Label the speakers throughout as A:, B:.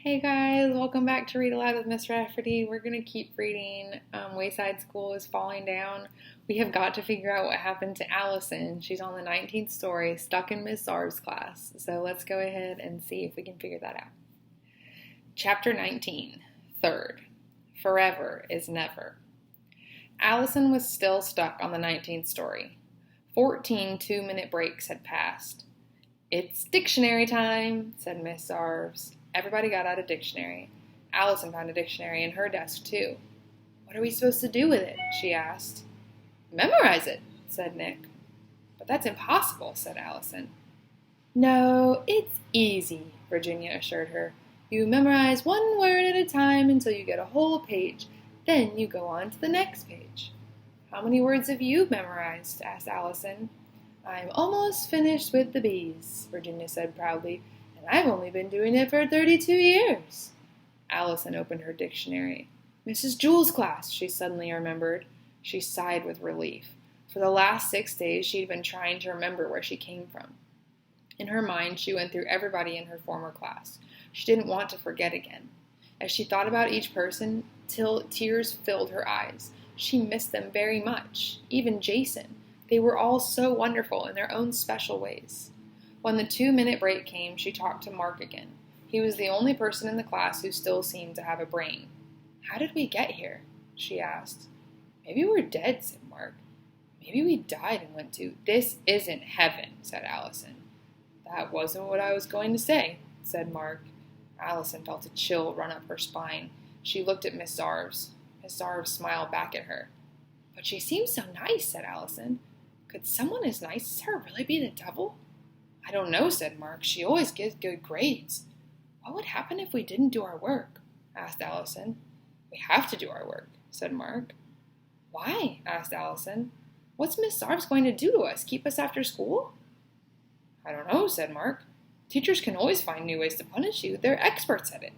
A: Hey guys, welcome back to Read Aloud with Miss Rafferty. We're going to keep reading Wayside School is Falling Down. We have got to figure out what happened to Allison. She's on the 19th story, stuck in Miss Zarv's class. So let's go ahead and see if we can figure that out. Chapter 19, Third. Forever is Never. Allison was still stuck on the 19th story. 14 two-minute breaks had passed. "It's dictionary time," said Miss Zarv's. Everybody got out a dictionary. Allison found a dictionary in her desk, too. "What are we supposed to do with it?" she asked. "Memorize it," said Nick. "But that's impossible," said Allison. "No, it's easy," Virginia assured her. "You memorize one word at a time until you get a whole page. Then you go on to the next page." "How many words have you memorized?" asked Allison. "I'm almost finished with the bees," Virginia said proudly. "I've only been doing it for 32 years. Allison opened her dictionary. Mrs. Jewell's class, she suddenly remembered. She sighed with relief. For the last 6 days, she'd been trying to remember where she came from. In her mind, she went through everybody in her former class. She didn't want to forget again. As she thought about each person, till tears filled her eyes. She missed them very much, even Jason. They were all so wonderful in their own special ways. When the 2-minute break came, she talked to Mark again. He was the only person in the class who still seemed to have a brain. "How did we get here?" she asked. "Maybe we're dead," said Mark. "Maybe we died and went to—" "This isn't heaven," said Allison. "That wasn't what I was going to say," said Mark. Allison felt a chill run up her spine. She looked at Miss Zarv's. Miss Zarv smiled back at her. "But she seems so nice," said Allison. "Could someone as nice as her really be the devil?" "I don't know," said Mark. "She always gives good grades." "What would happen if we didn't do our work?" asked Allison. "We have to do our work," said Mark. "Why?" asked Allison. "What's Miss Zarv's going to do to us? Keep us after school?" "I don't know," said Mark. "Teachers can always find new ways to punish you. They're experts at it."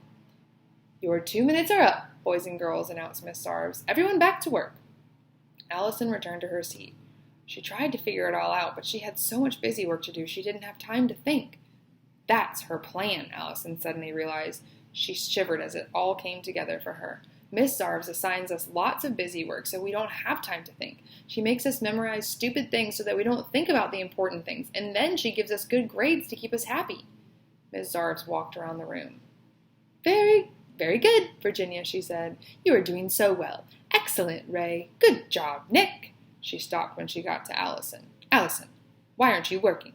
A: "Your 2 minutes are up, boys and girls," announced Miss Zarv's. "Everyone back to work." Allison returned to her seat. She tried to figure it all out, but she had so much busy work to do she didn't have time to think. That's her plan, Allison suddenly realized. She shivered as it all came together for her. Miss Zarv's assigns us lots of busy work so we don't have time to think. She makes us memorize stupid things so that we don't think about the important things, and then she gives us good grades to keep us happy. Miss Zarv's walked around the room. "Very, very good, Virginia," she said. "You are doing so well. Excellent, Ray. Good job, Nick." She stopped when she got to Allison. "Allison, why aren't you working?"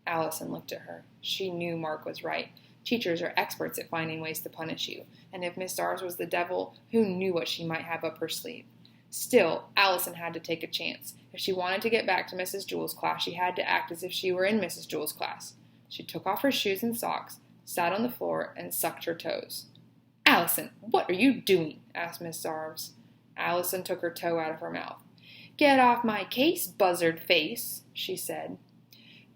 A: Allison looked at her. She knew Mark was right. Teachers are experts at finding ways to punish you, and if Miss Zarv's was the devil, who knew what she might have up her sleeve? Still, Allison had to take a chance. If she wanted to get back to Mrs. Jewell's class, she had to act as if she were in Mrs. Jewell's class. She took off her shoes and socks, sat on the floor, and sucked her toes. "Allison, what are you doing?" asked Miss Zarv's. Allison took her toe out of her mouth. "Get off my case, buzzard face," she said.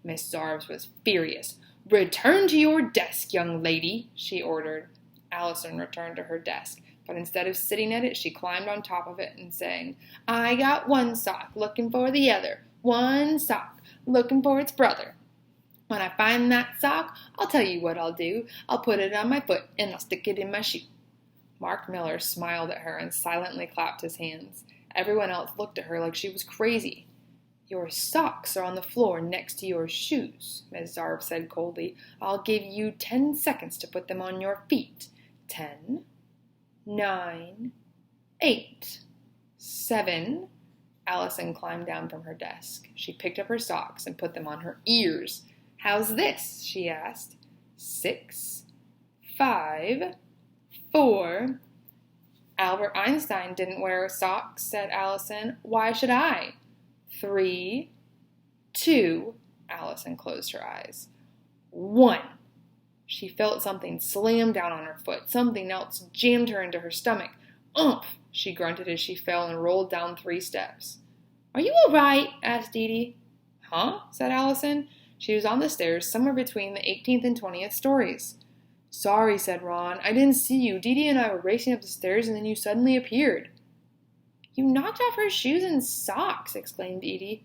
A: Miss Zarv's was furious. "Return to your desk, young lady," she ordered. Allison returned to her desk, but instead of sitting at it, she climbed on top of it and sang, "I got one sock, looking for the other, one sock, looking for its brother. When I find that sock, I'll tell you what I'll do. I'll put it on my foot, and I'll stick it in my shoe." Mark Miller smiled at her and silently clapped his hands. Everyone else looked at her like she was crazy. "Your socks are on the floor next to your shoes," Miss Zarv said coldly. "I'll give you 10 seconds to put them on your feet. 10, 9, 8, 7. Allison climbed down from her desk. She picked up her socks and put them on her ears. "How's this?" she asked. 6, 5, 4. "Albert Einstein didn't wear socks," said Allison. "Why should I?" 3, 2. Allison closed her eyes. 1. She felt something slam down on her foot. Something else jammed her into her stomach. "Umph!" she grunted as she fell and rolled down 3 steps. "Are you all right?" asked Dee Dee. "Huh?" said Allison. She was on the stairs somewhere between the 18th and 20th stories. "Sorry," said Ron. "I didn't see you. Dee Dee and I were racing up the stairs, and then you suddenly appeared." "You knocked off her shoes and socks," exclaimed Edie.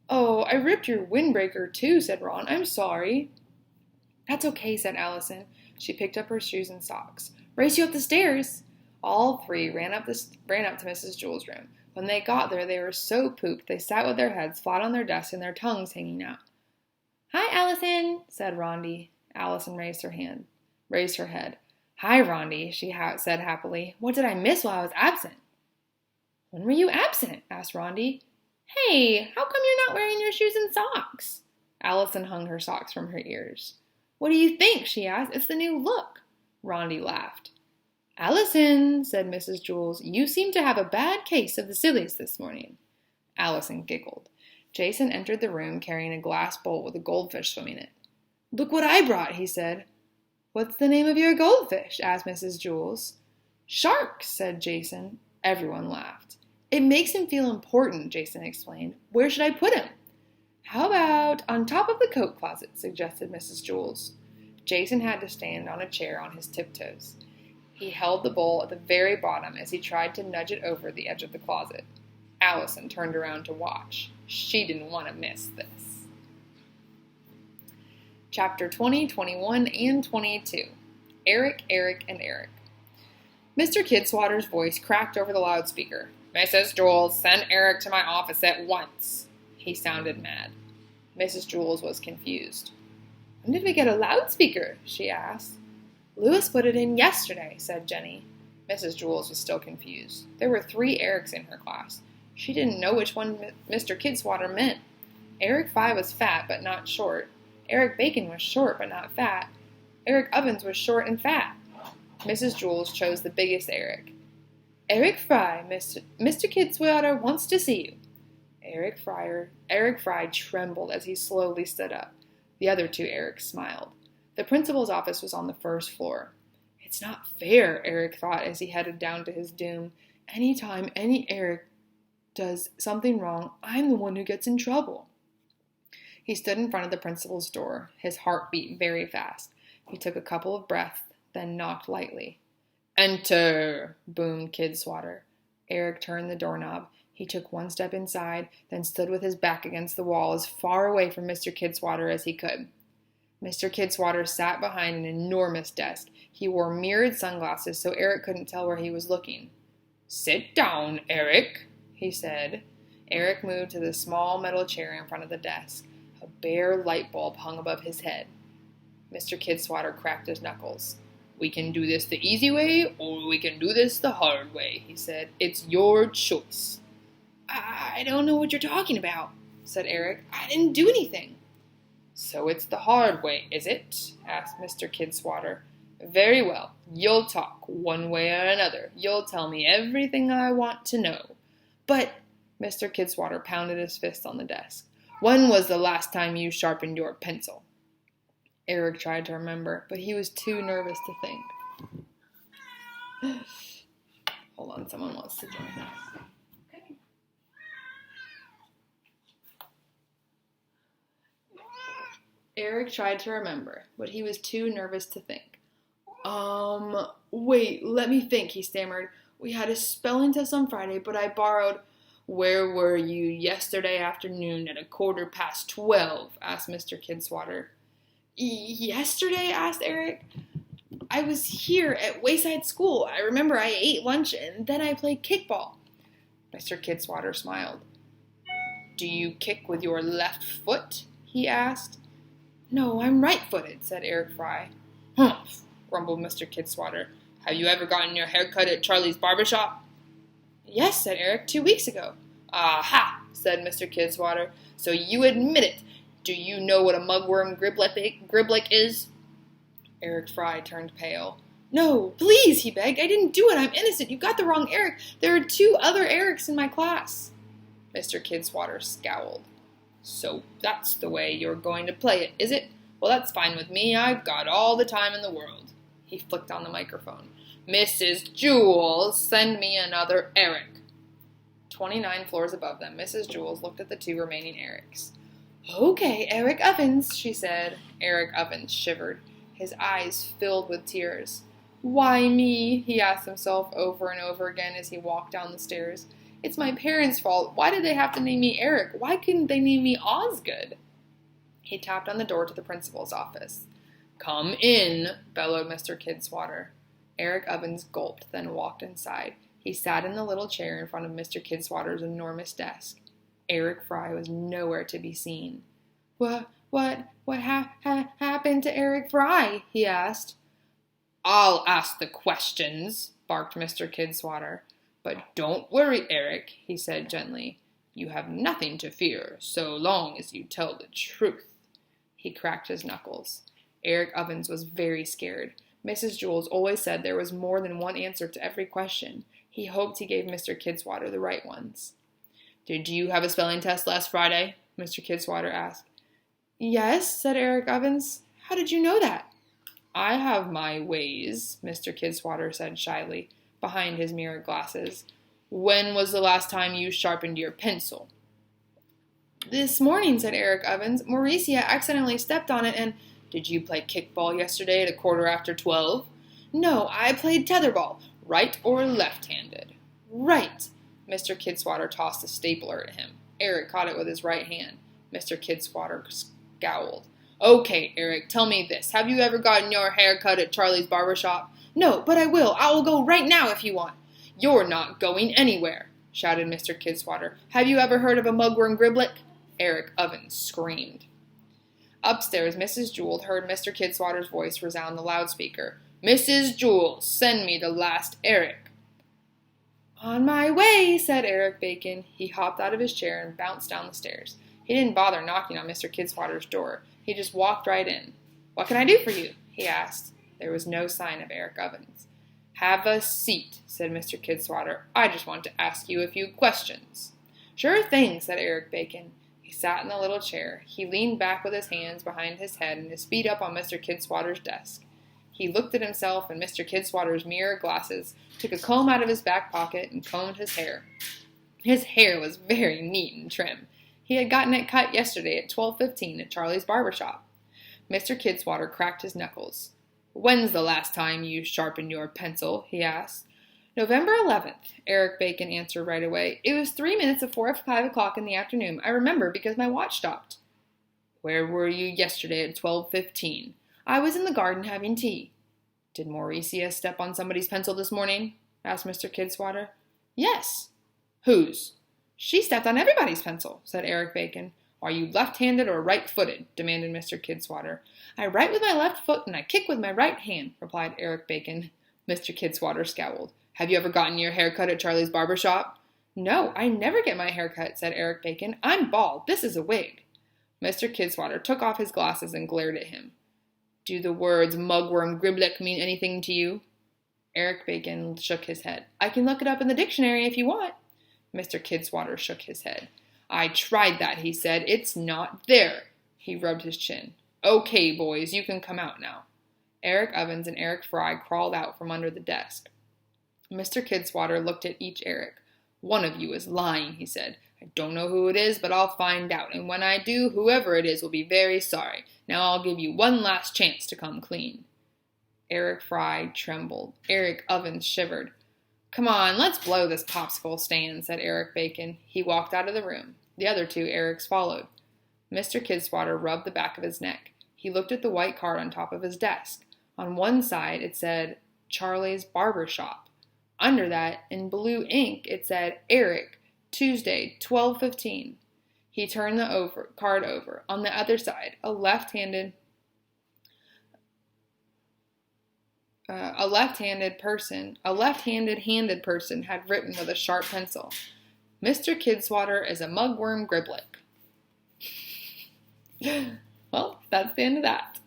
A: "Oh, I ripped your windbreaker too," said Ron. "I'm sorry." "That's okay," said Allison. She picked up her shoes and socks. "Race you up the stairs!" All three ran up to Mrs. Jewell's room. When they got there, they were so pooped they sat with their heads flat on their desks and their tongues hanging out. "Hi, Allison," said Rondi. Allison raised her head. "Hi, Rondi," she said happily. "What did I miss while I was absent?" "When were you absent?" asked Rondi. "Hey, how come you're not wearing your shoes and socks?" Allison hung her socks from her ears. "What do you think?" she asked. "It's the new look." Rondi laughed. "Allison," said Mrs. Jewell, "you seem to have a bad case of the sillies this morning." Allison giggled. Jason entered the room carrying a glass bowl with a goldfish swimming in it. "Look what I brought," he said. "What's the name of your goldfish?" asked Mrs. Jewell. "Shark," said Jason. Everyone laughed. "It makes him feel important," Jason explained. "Where should I put him?" "How about on top of the coat closet?" suggested Mrs. Jewell. Jason had to stand on a chair on his tiptoes. He held the bowl at the very bottom as he tried to nudge it over the edge of the closet. Allison turned around to watch. She didn't want to miss this. Chapter 20, 21, and 22. Eric, Eric, and Eric. Mr. Kidswatter's voice cracked over the loudspeaker. "Mrs. Jewell, send Eric to my office at once." He sounded mad. Mrs. Jewell was confused. "When did we get a loudspeaker?" she asked. "Louis put it in yesterday," said Jenny. Mrs. Jewell was still confused. There were 3 Erics in her class. She didn't know which one Mr. Kidswatter meant. Eric Fry was fat but not short. Eric Bacon was short but not fat. Eric Ovens was short and fat. Mrs. Jewell chose the biggest Eric. "Eric Fry, Mr. Kidswatter wants to see you." Eric Fry trembled as he slowly stood up. The other 2 Erics smiled. The principal's office was on the first floor. "It's not fair," Eric thought as he headed down to his doom. "Anytime any Eric does something wrong, I'm the one who gets in trouble." He stood in front of the principal's door. His heart beat very fast. He took a couple of breaths, then knocked lightly. "Enter!" boomed Kidswatter. Eric turned the doorknob. He took one step inside, then stood with his back against the wall as far away from Mr. Kidswatter as he could. Mr. Kidswatter sat behind an enormous desk. He wore mirrored sunglasses so Eric couldn't tell where he was looking. "Sit down, Eric," he said. Eric moved to the small metal chair in front of the desk. A bare light bulb hung above his head. Mr. Kidswatter cracked his knuckles. "We can do this the easy way, or we can do this the hard way," he said. "It's your choice." I don't know what you're talking about," said Eric. "I didn't do anything." "So it's the hard way, is it?" asked Mr. Kidswatter. "Very well. You'll talk, one way or another. You'll tell me everything I want to know." "But," Mr. Kidswatter pounded his fist on the desk, "when was the last time you sharpened your pencil?" Eric tried to remember, but he was too nervous to think. Hold on, someone wants to join us. Okay. Eric tried to remember, but he was too nervous to think. Wait, let me think, he stammered. "We had a spelling test on Friday, but I borrowed—" "Where were you yesterday afternoon at 12:15? Asked Mr. Kidswatter. "Yesterday?" asked Eric. "I was here at Wayside School. I remember I ate lunch and then I played kickball." Mr. Kidswatter smiled. "Do you kick with your left foot?" he asked. "No, I'm right-footed," said Eric Fry. "Humph," grumbled Mr. Kidswatter. "Have you ever gotten your hair cut at Charlie's barber shop?" "Yes," said Eric, 2 weeks ago. "Aha," said Mr. Kidswatter. "So you admit it. Do you know what a mugworm griblik is?" Eric Fry turned pale. "No, please," he begged. "I didn't do it. I'm innocent. You got the wrong Eric. There are 2 other Erics in my class." Mr. Kidswatter scowled. "So that's the way you're going to play it, is it? Well, that's fine with me. I've got all the time in the world." He flicked on the microphone. "Mrs. Jewell, send me another Eric." 29 floors above them, Mrs. Jewell looked at the 2 remaining Erics. "Okay, Eric Ovens," she said. Eric Ovens shivered. His eyes filled with tears. "Why me?" he asked himself over and over again as he walked down the stairs. "It's my parents' fault. Why did they have to name me Eric? Why couldn't they name me Osgood?" He tapped on the door to the principal's office. "Come in," bellowed Mr. Kidswatter. Eric Ovens gulped, then walked inside. He sat in the little chair in front of Mr. Kidswatter's enormous desk. Eric Fry was nowhere to be seen. What happened to Eric Fry?" he asked. "I'll ask the questions," barked Mr. Kidswatter. "But don't worry, Eric," he said gently. "You have nothing to fear, so long as you tell the truth." He cracked his knuckles. Eric Ovens was very scared. Mrs. Jules always said there was more than one answer to every question. He hoped he gave Mr. Kidswatter the right ones. "Did you have a spelling test last Friday?" Mr. Kidswatter asked. "Yes," said Eric Ovens. "How did you know that?" "I have my ways," Mr. Kidswatter said shyly, behind his mirror glasses. "When was the last time you sharpened your pencil?" "This morning," said Eric Ovens. "Mauricia accidentally stepped on it and—" "Did you play kickball yesterday at 12:15? "No, I played tetherball." "Right or left-handed?" "Right." Mr. Kidswatter tossed a stapler at him. Eric caught it with his right hand. Mr. Kidswatter scowled. "Okay, Eric, tell me this. Have you ever gotten your hair cut at Charlie's barber shop?" "No, but I will. I will go right now if you want." "You're not going anywhere," shouted Mr. Kidswatter. "Have you ever heard of a mugwort griblick?" Eric Ovens screamed. Upstairs, Mrs. Jewell heard Mr. Kidswatter's voice resound the loudspeaker. "Mrs. Jewell, send me the last Eric." "On my way," said Eric Bacon. He hopped out of his chair and bounced down the stairs. He didn't bother knocking on Mr. Kidswatter's door. He just walked right in. "What can I do for you?" he asked. There was no sign of Eric Ovens. "Have a seat," said Mr. Kidswatter. "I just want to ask you a few questions." "Sure thing," said Eric Bacon. He sat in the little chair. He leaned back with his hands behind his head and his feet up on Mr. Kidswatter's desk. He looked at himself in Mr. Kidswatter's mirror glasses, took a comb out of his back pocket, and combed his hair. His hair was very neat and trim. He had gotten it cut yesterday at 12:15 at Charlie's barber shop. Mr. Kidswatter cracked his knuckles. "When's the last time you sharpened your pencil?" he asked. "November 11th, Eric Bacon answered right away. "It was 3 minutes before 5 o'clock in the afternoon. I remember because my watch stopped." "Where were you yesterday at 12:15? "I was in the garden having tea." "Did Mauricia step on somebody's pencil this morning?" asked Mr. Kidswatter. "Yes." "Whose?" "She stepped on everybody's pencil," said Eric Bacon. "Are you left-handed or right-footed?" demanded Mr. Kidswatter. "I write with my left foot and I kick with my right hand," replied Eric Bacon. Mr. Kidswatter scowled. "Have you ever gotten your hair cut at Charlie's barber shop?" "No, I never get my hair cut," said Eric Bacon. "I'm bald. This is a wig." Mr. Kidswatter took off his glasses and glared at him. "Do the words mugworm griblick mean anything to you?" Eric Bacon shook his head. "I can look it up in the dictionary if you want." Mr. Kidswatter shook his head. "I tried that," he said. "It's not there." He rubbed his chin. "Okay, boys, you can come out now." Eric Ovens and Eric Fry crawled out from under the desk. Mr. Kidswatter looked at each Eric. "One of you is lying," he said. "I don't know who it is, but I'll find out, and when I do, whoever it is will be very sorry. Now I'll give you one last chance to come clean." Eric Fry trembled. Eric Ovens shivered. "Come on, let's blow this popsicle stand," said Eric Bacon. He walked out of the room. The other two Erics followed. Mr. Kidswatter rubbed the back of his neck. He looked at the white card on top of his desk. On one side, it said, Charlie's Barber Shop. Under that, in blue ink, it said, Eric, Tuesday, 12:15. He turned the card over. On the other side, a left-handed handed person had written with a sharp pencil, "Mr. Kidswatter is a mugworm griblick." Well, that's the end of that.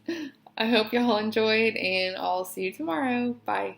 A: I hope y'all enjoyed, and I'll see you tomorrow. Bye.